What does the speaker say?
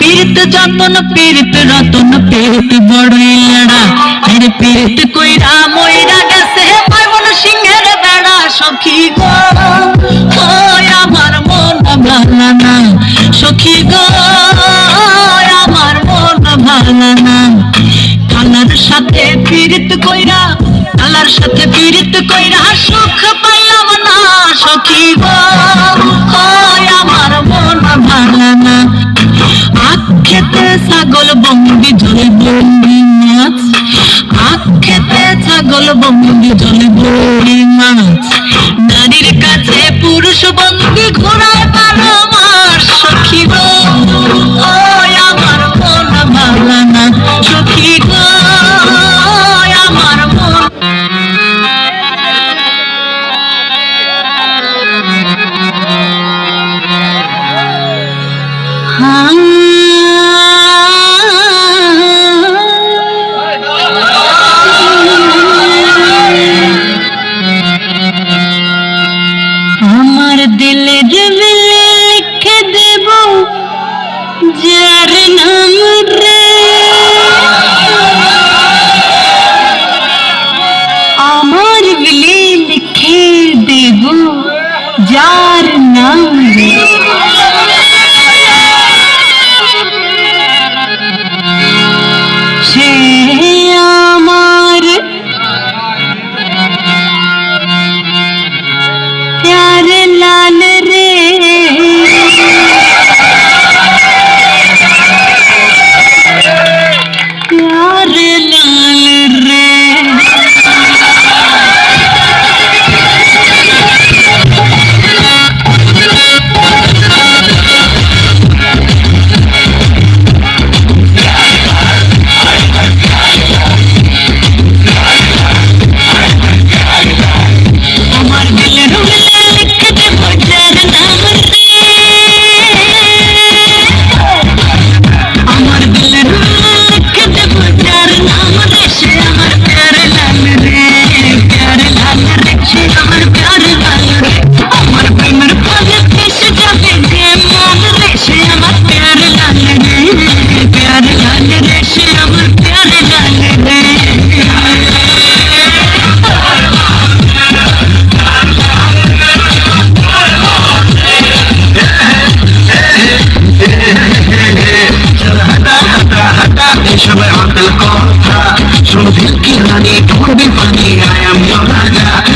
पीरत जतन पीरत रतन पेट बड़ई लड़ा अरे पीरत कइरा मइरा गेছে ময়মন সিংহের বেড়া সখী গো ওই আমার মন ভালো না সখী গো আমার মন ভালো না কালার সাথে পীরত কইরা কালার সাথে পীরত কইরা সুখ পাইলাম না সখী গো ওই আমার মন ভালো না আখেতে ছাগল বন্দি জলে বন্দি মাছ আখেতে ছাগল বন্দি জলে বন্দি মাছ নারীর কাছে পুরুষ বন্দি ঘোড়ায় 12 মাস সখী গো ওই আমার মন ভালো না সখী গো আমার মন আমার দিলে দিলে লিখে দেব যার নাম রে আমার দিলে লিখে দেব যার নাম রে সে আমার प्यारे लाल रे प्यारे लाल रे I am your